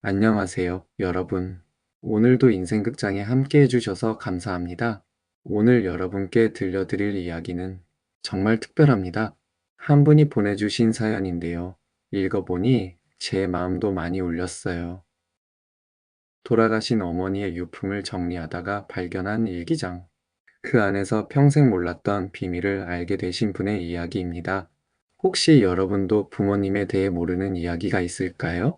안녕하세요, 여러분. 오늘도 인생극장에 함께 해주셔서 감사합니다. 오늘 여러분께 들려드릴 이야기는 정말 특별합니다. 한 분이 보내주신 사연인데요. 읽어보니 제 마음도 많이 울렸어요. 돌아가신 어머니의 유품을 정리하다가 발견한 일기장. 그 안에서 평생 몰랐던 비밀을 알게 되신 분의 이야기입니다. 혹시 여러분도 부모님에 대해 모르는 이야기가 있을까요?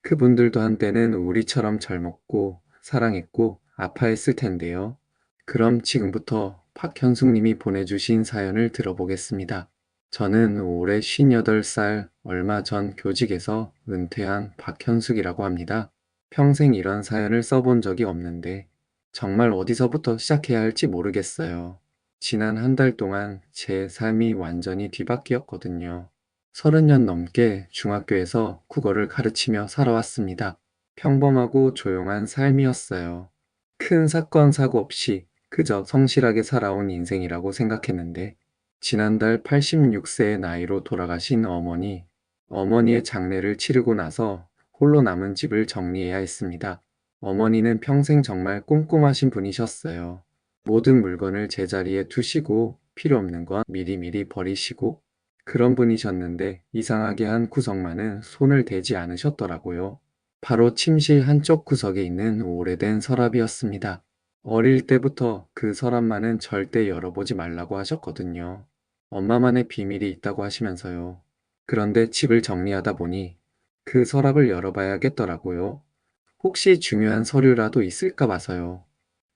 그분들도 한때는 우리처럼 젊었고 사랑했고 아파했을 텐데요. 그럼 지금부터 박현숙 님이 보내주신 사연을 들어보겠습니다. 저는 올해 58살 얼마 전 교직에서 은퇴한 박현숙이라고 합니다. 평생 이런 사연을 써본 적이 없는데 정말 어디서부터 시작해야 할지 모르겠어요. 지난 한 달 동안 제 삶이 완전히 뒤바뀌었거든요. 30년 넘게 중학교에서 국어를 가르치며 살아왔습니다. 평범하고 조용한 삶이었어요. 큰 사건, 사고 없이 그저 성실하게 살아온 인생이라고 생각했는데, 지난달 86세의 나이로 돌아가신 어머니의 장례를 치르고 나서 홀로 남은 집을 정리해야 했습니다. 어머니는 평생 정말 꼼꼼하신 분이셨어요. 모든 물건을 제자리에 두시고 필요 없는 건 미리미리 버리시고 그런 분이셨는데 이상하게 한 구석만은 손을 대지 않으셨더라고요. 바로 침실 한쪽 구석에 있는 오래된 서랍이었습니다. 어릴 때부터 그 서랍만은 절대 열어보지 말라고 하셨거든요. 엄마만의 비밀이 있다고 하시면서요. 그런데 집을 정리하다 보니 그 서랍을 열어봐야겠더라고요. 혹시 중요한 서류라도 있을까 봐서요.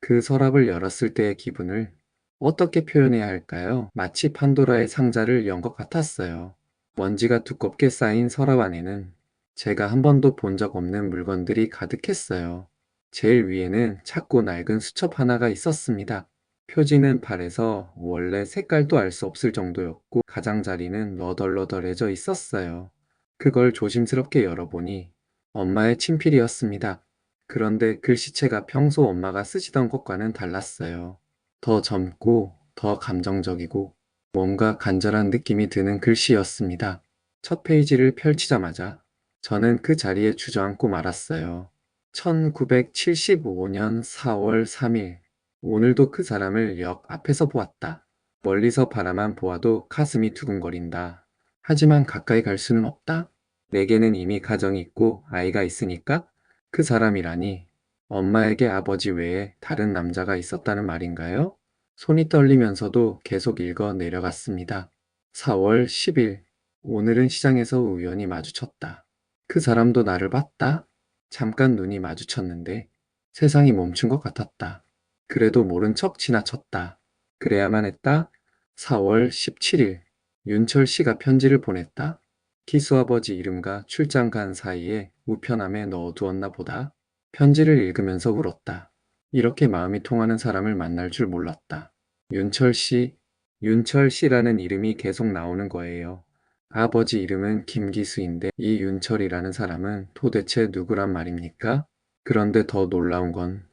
그 서랍을 열었을 때의 기분을 어떻게 표현해야 할까요? 마치 판도라의 상자를 연 것 같았어요. 먼지가 두껍게 쌓인 서랍 안에는 제가 한 번도 본 적 없는 물건들이 가득했어요. 제일 위에는 작고 낡은 수첩 하나가 있었습니다. 표지는 발에서 원래 색깔도 알 수 없을 정도였고 가장자리는 너덜너덜해져 있었어요. 그걸 조심스럽게 열어보니 엄마의 친필이었습니다. 그런데 글씨체가 평소 엄마가 쓰시던 것과는 달랐어요. 더 젊고 더 감정적이고 뭔가 간절한 느낌이 드는 글씨였습니다. 첫 페이지를 펼치자마자 저는 그 자리에 주저앉고 말았어요. 1975년 4월 3일. 오늘도 그 사람을 역 앞에서 보았다. 멀리서 바라만 보아도 가슴이 두근거린다. 하지만 가까이 갈 수는 없다. 내게는 이미 가정이 있고 아이가 있으니까 그 사람이라니 엄마에게 아버지 외에 다른 남자가 있었다는 말인가요? 손이 떨리면서도 계속 읽어 내려갔습니다. 4월 10일. 오늘은 시장에서 우연히 마주쳤다. 그 사람도 나를 봤다. 잠깐 눈이 마주쳤는데 세상이 멈춘 것 같았다. 그래도 모른 척 지나쳤다. 그래야만 했다. 4월 17일. 윤철 씨가 편지를 보냈다. 기수아버지 이름과 출장 간 사이에 우편함에 넣어두었나 보다. 편지를 읽으면서 울었다. 이렇게 마음이 통하는 사람을 만날 줄 몰랐다. 윤철 씨, 윤철 씨라는 이름이 계속 나오는 거예요. 아버지 이름은 김기수인데 이 윤철이라는 사람은 도대체 누구란 말입니까? 그런데 더 놀라운 건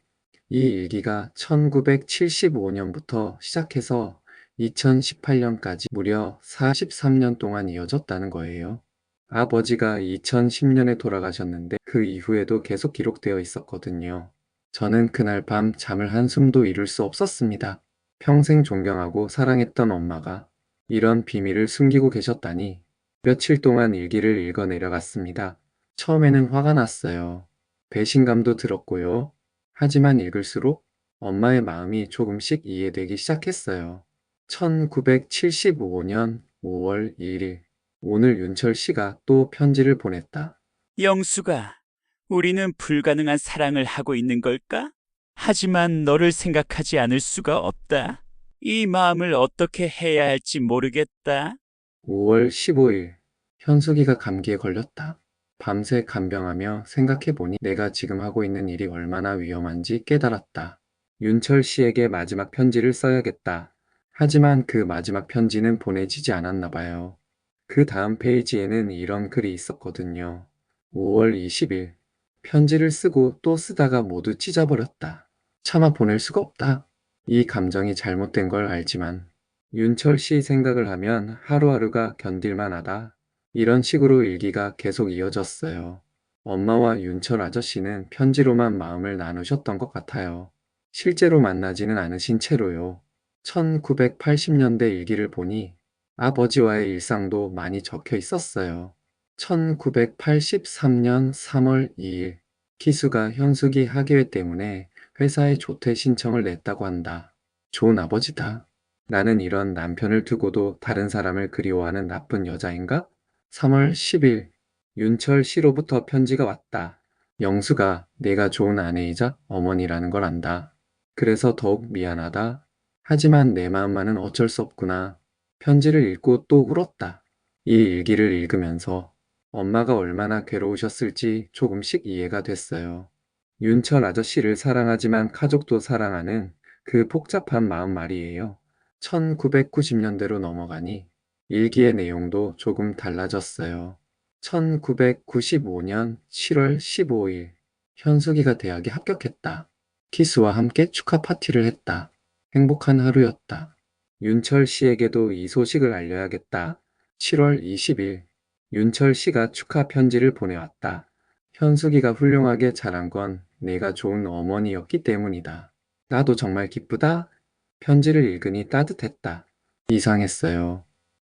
이 일기가 1975년부터 시작해서 2018년까지 무려 43년 동안 이어졌다는 거예요. 아버지가 2010년에 돌아가셨는데 그 이후에도 계속 기록되어 있었거든요. 저는 그날 밤 잠을 한숨도 이룰 수 없었습니다. 평생 존경하고 사랑했던 엄마가 이런 비밀을 숨기고 계셨다니 며칠 동안 일기를 읽어 내려갔습니다. 처음에는 화가 났어요. 배신감도 들었고요. 하지만 읽을수록 엄마의 마음이 조금씩 이해되기 시작했어요. 1975년 5월 1일. 오늘 윤철 씨가 또 편지를 보냈다. 영수가, 우리는 불가능한 사랑을 하고 있는 걸까? 하지만 너를 생각하지 않을 수가 없다. 이 마음을 어떻게 해야 할지 모르겠다. 5월 15일. 현숙이가 감기에 걸렸다. 밤새 간병하며 생각해보니 내가 지금 하고 있는 일이 얼마나 위험한지 깨달았다. 윤철 씨에게 마지막 편지를 써야겠다. 하지만 그 마지막 편지는 보내지지 않았나 봐요. 그 다음 페이지에는 이런 글이 있었거든요. 5월 20일. 편지를 쓰고 또 쓰다가 모두 찢어버렸다. 차마 보낼 수가 없다. 이 감정이 잘못된 걸 알지만 윤철 씨 생각을 하면 하루하루가 견딜만 하다. 이런 식으로 일기가 계속 이어졌어요. 엄마와 윤철 아저씨는 편지로만 마음을 나누셨던 것 같아요. 실제로 만나지는 않으신 채로요. 1980년대 일기를 보니 아버지와의 일상도 많이 적혀 있었어요. 1983년 3월 2일, 기수가 현숙이 학예회 때문에 회사에 조퇴 신청을 냈다고 한다. 좋은 아버지다. 나는 이런 남편을 두고도 다른 사람을 그리워하는 나쁜 여자인가? 3월 10일, 윤철 씨로부터 편지가 왔다. 영수가 내가 좋은 아내이자 어머니라는 걸 안다. 그래서 더욱 미안하다. 하지만 내 마음만은 어쩔 수 없구나. 편지를 읽고 또 울었다. 이 일기를 읽으면서 엄마가 얼마나 괴로우셨을지 조금씩 이해가 됐어요. 윤철 아저씨를 사랑하지만 가족도 사랑하는 그 복잡한 마음 말이에요. 1990년대로 넘어가니 일기의 내용도 조금 달라졌어요. 1995년 7월 15일, 현숙이가 대학에 합격했다. 키스와 함께 축하 파티를 했다. 행복한 하루였다. 윤철 씨에게도 이 소식을 알려야겠다. 7월 20일, 윤철 씨가 축하 편지를 보내왔다. 현숙이가 훌륭하게 자란 건 내가 좋은 어머니였기 때문이다. 나도 정말 기쁘다. 편지를 읽으니 따뜻했다. 이상했어요.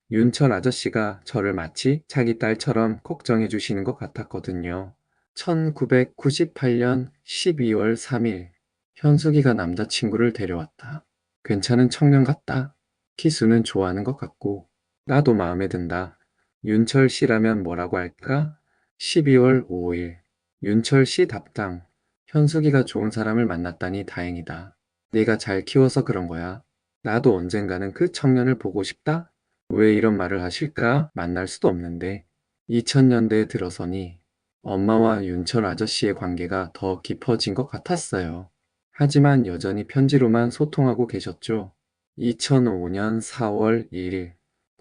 윤철 아저씨가 저를 마치 자기 딸처럼 걱정해 주시는 것 같았거든요. 1998년 12월 3일, 현숙이가 남자친구를 데려왔다. 괜찮은 청년 같다. 키수는 좋아하는 것 같고, 나도 마음에 든다. 윤철 씨라면 뭐라고 할까? 12월 5일, 윤철 씨 답장. 현숙이가 좋은 사람을 만났다니 다행이다. 내가 잘 키워서 그런 거야. 나도 언젠가는 그 청년을 보고 싶다? 왜 이런 말을 하실까? 만날 수도 없는데. 2000년대에 들어서니 엄마와 윤철 아저씨의 관계가 더 깊어진 것 같았어요. 하지만 여전히 편지로만 소통하고 계셨죠. 2005년 4월 1일,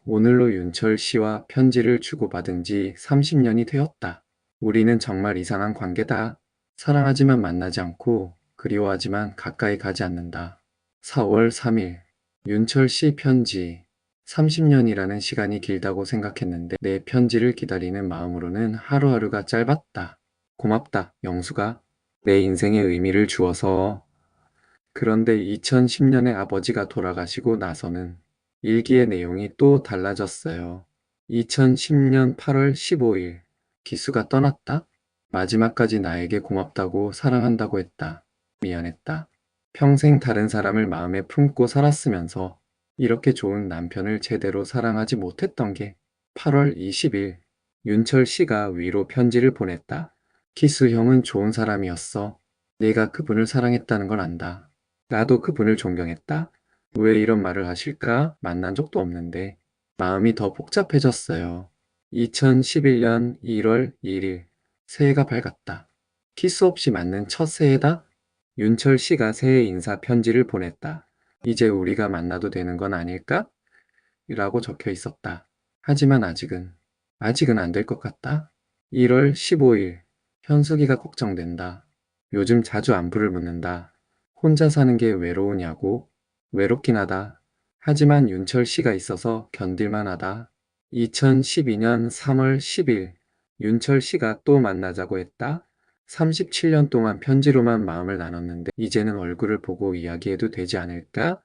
오늘로 윤철 씨와 편지를 주고받은 지 30년이 되었다. 우리는 정말 이상한 관계다. 사랑하지만 만나지 않고 그리워하지만 가까이 가지 않는다. 4월 3일, 윤철 씨 편지. 30년이라는 시간이 길다고 생각했는데 내 편지를 기다리는 마음으로는 하루하루가 짧았다. 고맙다, 영수가. 내 인생에 의미를 주어서. 그런데 2010년에 아버지가 돌아가시고 나서는 일기의 내용이 또 달라졌어요. 2010년 8월 15일, 기수가 떠났다. 마지막까지 나에게 고맙다고 사랑한다고 했다. 미안했다. 평생 다른 사람을 마음에 품고 살았으면서 이렇게 좋은 남편을 제대로 사랑하지 못했던 게 8월 20일, 윤철 씨가 위로 편지를 보냈다. 기수 형은 좋은 사람이었어. 내가 그분을 사랑했다는 걸 안다. 나도 그분을 존경했다. 왜 이런 말을 하실까? 만난 적도 없는데 마음이 더 복잡해졌어요. 2011년 1월 1일, 새해가 밝았다. 키스 없이 맞는 첫 새해다? 윤철 씨가 새해 인사 편지를 보냈다. 이제 우리가 만나도 되는 건 아닐까? 라고 적혀 있었다. 하지만 아직은 안 될 것 같다. 1월 15일, 현숙이가 걱정된다. 요즘 자주 안부를 묻는다. 혼자 사는 게 외로우냐고? 외롭긴 하다. 하지만 윤철 씨가 있어서 견딜만 하다. 2012년 3월 10일, 윤철 씨가 또 만나자고 했다. 37년 동안 편지로만 마음을 나눴는데 이제는 얼굴을 보고 이야기해도 되지 않을까?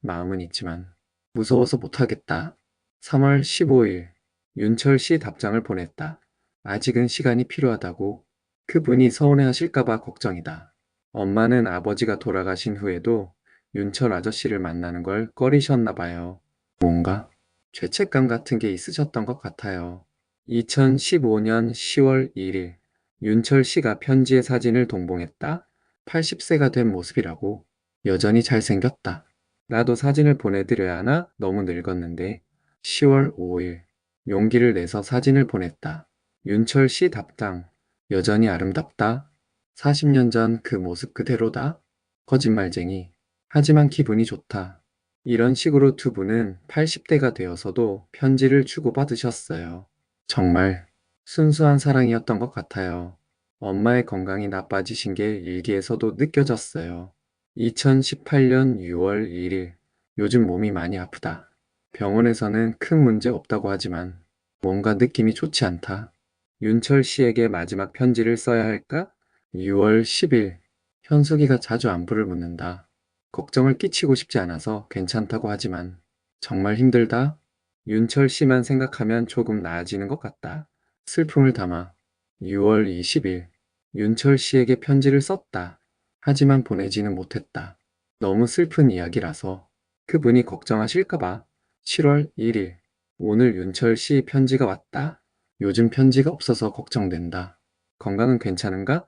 마음은 있지만 무서워서 못하겠다. 3월 15일, 윤철 씨 답장을 보냈다. 아직은 시간이 필요하다고. 그분이 서운해하실까봐 걱정이다. 엄마는 아버지가 돌아가신 후에도 윤철 아저씨를 만나는 걸 꺼리셨나 봐요. 뭔가 죄책감 같은 게 있으셨던 것 같아요. 2015년 10월 1일, 윤철 씨가 편지의 사진을 동봉했다. 80세가 된 모습이라고. 여전히 잘생겼다. 나도 사진을 보내드려야 하나? 너무 늙었는데. 10월 5일, 용기를 내서 사진을 보냈다. 윤철 씨 답장. 여전히 아름답다. 40년 전 그 모습 그대로다. 거짓말쟁이. 하지만 기분이 좋다. 이런 식으로 두 분은 80대가 되어서도 편지를 주고받으셨어요. 정말 순수한 사랑이었던 것 같아요. 엄마의 건강이 나빠지신 게 일기에서도 느껴졌어요. 2018년 6월 1일, 요즘 몸이 많이 아프다. 병원에서는 큰 문제 없다고 하지만 뭔가 느낌이 좋지 않다. 윤철 씨에게 마지막 편지를 써야 할까? 6월 10일. 현숙이가 자주 안부를 묻는다. 걱정을 끼치고 싶지 않아서 괜찮다고 하지만 정말 힘들다. 윤철 씨만 생각하면 조금 나아지는 것 같다. 슬픔을 담아 6월 20일. 윤철 씨에게 편지를 썼다. 하지만 보내지는 못했다. 너무 슬픈 이야기라서 그분이 걱정하실까봐. 7월 1일. 오늘 윤철 씨 편지가 왔다. 요즘 편지가 없어서 걱정된다. 건강은 괜찮은가?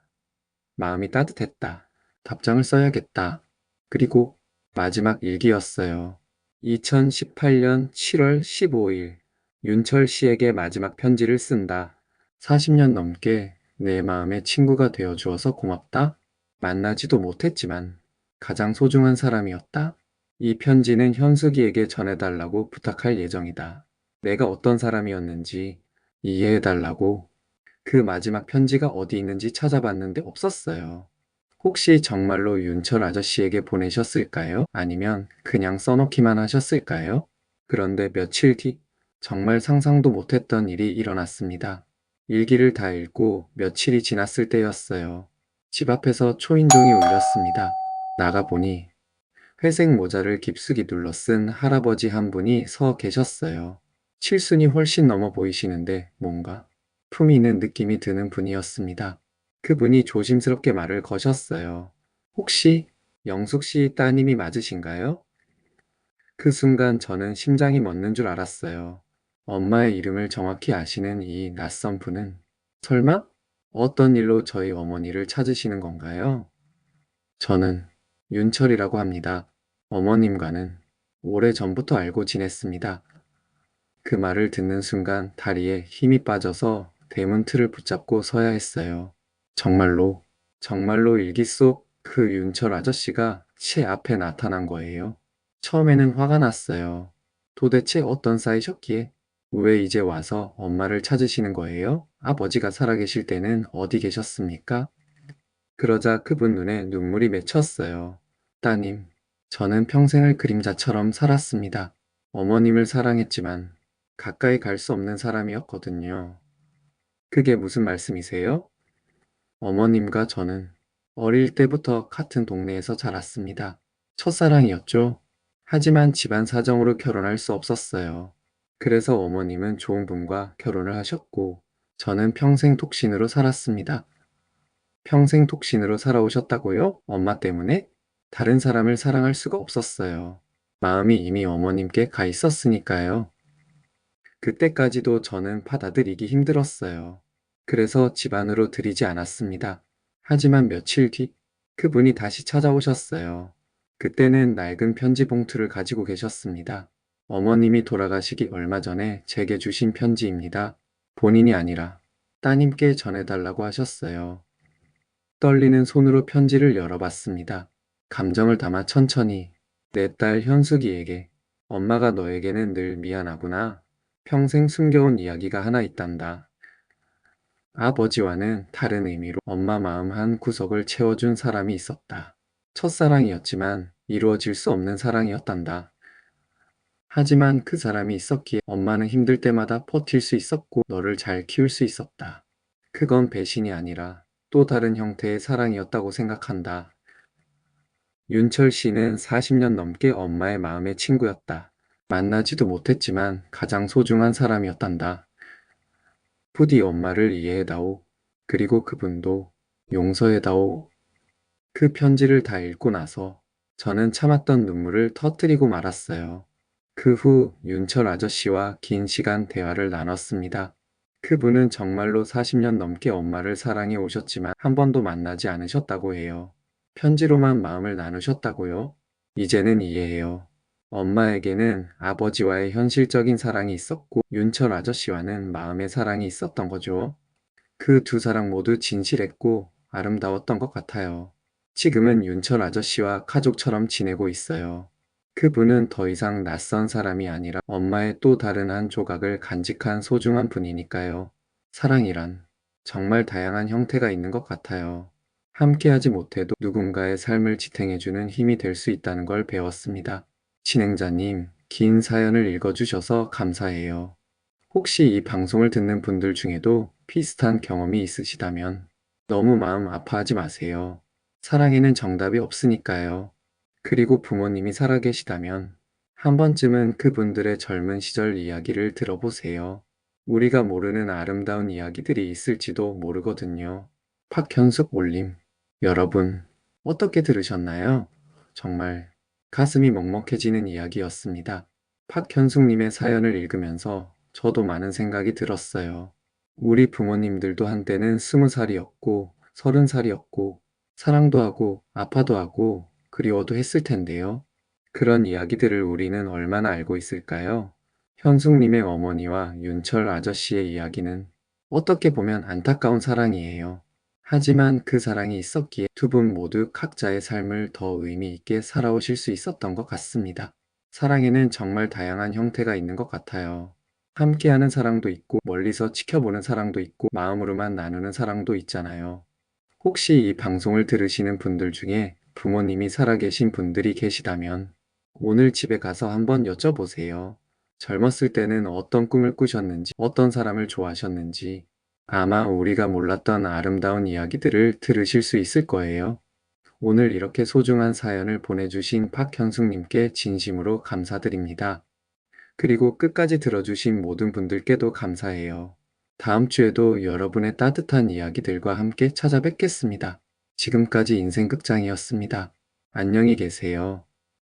마음이 따뜻했다. 답장을 써야겠다. 그리고 마지막 일기였어요. 2018년 7월 15일. 윤철 씨에게 마지막 편지를 쓴다. 40년 넘게 내 마음의 친구가 되어 주어서 고맙다. 만나지도 못했지만 가장 소중한 사람이었다. 이 편지는 현숙이에게 전해달라고 부탁할 예정이다. 내가 어떤 사람이었는지 이해해달라고. 그 마지막 편지가 어디 있는지 찾아봤는데 없었어요. 혹시 정말로 윤철 아저씨에게 보내셨을까요? 아니면 그냥 써놓기만 하셨을까요? 그런데 며칠 뒤 정말 상상도 못했던 일이 일어났습니다. 일기를 다 읽고 며칠이 지났을 때였어요. 집 앞에서 초인종이 울렸습니다. 나가보니 회색 모자를 깊숙이 눌러 쓴 할아버지 한 분이 서 계셨어요. 칠순이 훨씬 넘어 보이시는데 뭔가 품이 있는 느낌이 드는 분이었습니다. 그분이 조심스럽게 말을 거셨어요. 혹시 영숙 씨 따님이 맞으신가요? 그 순간 저는 심장이 멎는 줄 알았어요. 엄마의 이름을 정확히 아시는 이 낯선 분은 설마 어떤 일로 저희 어머니를 찾으시는 건가요? 저는 윤철이라고 합니다. 어머님과는 오래전부터 알고 지냈습니다. 그 말을 듣는 순간 다리에 힘이 빠져서 대문 틀을 붙잡고 서야 했어요. 정말로, 정말로 일기 속 그 윤철 아저씨가 제 앞에 나타난 거예요. 처음에는 화가 났어요. 도대체 어떤 사이셨기에? 왜 이제 와서 엄마를 찾으시는 거예요? 아버지가 살아계실 때는 어디 계셨습니까? 그러자 그분 눈에 눈물이 맺혔어요. 따님, 저는 평생을 그림자처럼 살았습니다. 어머님을 사랑했지만 가까이 갈 수 없는 사람이었거든요. 그게 무슨 말씀이세요? 어머님과 저는 어릴 때부터 같은 동네에서 자랐습니다. 첫사랑이었죠. 하지만 집안 사정으로 결혼할 수 없었어요. 그래서 어머님은 좋은 분과 결혼을 하셨고, 저는 평생 독신으로 살았습니다. 평생 독신으로 살아오셨다고요? 엄마 때문에? 다른 사람을 사랑할 수가 없었어요. 마음이 이미 어머님께 가 있었으니까요. 그때까지도 저는 받아들이기 힘들었어요. 그래서 집 안으로 들이지 않았습니다. 하지만 며칠 뒤 그분이 다시 찾아오셨어요. 그때는 낡은 편지 봉투를 가지고 계셨습니다. 어머님이 돌아가시기 얼마 전에 제게 주신 편지입니다. 본인이 아니라 따님께 전해달라고 하셨어요. 떨리는 손으로 편지를 열어봤습니다. 감정을 담아 천천히 내 딸 현숙이에게 엄마가 너에게는 늘 미안하구나. 평생 숨겨온 이야기가 하나 있단다. 아버지와는 다른 의미로 엄마 마음 한 구석을 채워준 사람이 있었다. 첫사랑이었지만 이루어질 수 없는 사랑이었단다. 하지만 그 사람이 있었기에 엄마는 힘들 때마다 버틸 수 있었고 너를 잘 키울 수 있었다. 그건 배신이 아니라 또 다른 형태의 사랑이었다고 생각한다. 윤철 씨는 40년 넘게 엄마의 마음의 친구였다. 만나지도 못했지만 가장 소중한 사람이었단다. 부디 엄마를 이해해다오. 그리고 그분도 용서해다오. 그 편지를 다 읽고 나서 저는 참았던 눈물을 터뜨리고 말았어요. 그 후 윤철 아저씨와 긴 시간 대화를 나눴습니다. 그분은 정말로 40년 넘게 엄마를 사랑해 오셨지만 한 번도 만나지 않으셨다고 해요. 편지로만 마음을 나누셨다고요? 이제는 이해해요. 엄마에게는 아버지와의 현실적인 사랑이 있었고 윤철 아저씨와는 마음의 사랑이 있었던 거죠. 그 두 사랑 모두 진실했고 아름다웠던 것 같아요. 지금은 윤철 아저씨와 가족처럼 지내고 있어요. 그분은 더 이상 낯선 사람이 아니라 엄마의 또 다른 한 조각을 간직한 소중한 분이니까요. 사랑이란 정말 다양한 형태가 있는 것 같아요. 함께하지 못해도 누군가의 삶을 지탱해주는 힘이 될 수 있다는 걸 배웠습니다. 진행자님, 긴 사연을 읽어주셔서 감사해요. 혹시 이 방송을 듣는 분들 중에도 비슷한 경험이 있으시다면 너무 마음 아파하지 마세요. 사랑에는 정답이 없으니까요. 그리고 부모님이 살아계시다면 한 번쯤은 그분들의 젊은 시절 이야기를 들어보세요. 우리가 모르는 아름다운 이야기들이 있을지도 모르거든요. 박현숙 올림. 여러분, 어떻게 들으셨나요? 정말 가슴이 먹먹해지는 이야기였습니다. 박현숙님의 사연을 읽으면서 저도 많은 생각이 들었어요. 우리 부모님들도 한때는 20살이었고, 30살이었고, 사랑도 하고, 아파도 하고, 그리워도 했을 텐데요. 그런 이야기들을 우리는 얼마나 알고 있을까요? 현숙님의 어머니와 윤철 아저씨의 이야기는 어떻게 보면 안타까운 사랑이에요. 하지만 그 사랑이 있었기에 두 분 모두 각자의 삶을 더 의미 있게 살아오실 수 있었던 것 같습니다. 사랑에는 정말 다양한 형태가 있는 것 같아요. 함께하는 사랑도 있고, 멀리서 지켜보는 사랑도 있고, 마음으로만 나누는 사랑도 있잖아요. 혹시 이 방송을 들으시는 분들 중에 부모님이 살아계신 분들이 계시다면 오늘 집에 가서 한번 여쭤보세요. 젊었을 때는 어떤 꿈을 꾸셨는지, 어떤 사람을 좋아하셨는지, 아마 우리가 몰랐던 아름다운 이야기들을 들으실 수 있을 거예요. 오늘 이렇게 소중한 사연을 보내주신 박현숙님께 진심으로 감사드립니다. 그리고 끝까지 들어주신 모든 분들께도 감사해요. 다음 주에도 여러분의 따뜻한 이야기들과 함께 찾아뵙겠습니다. 지금까지 인생극장이었습니다. 안녕히 계세요.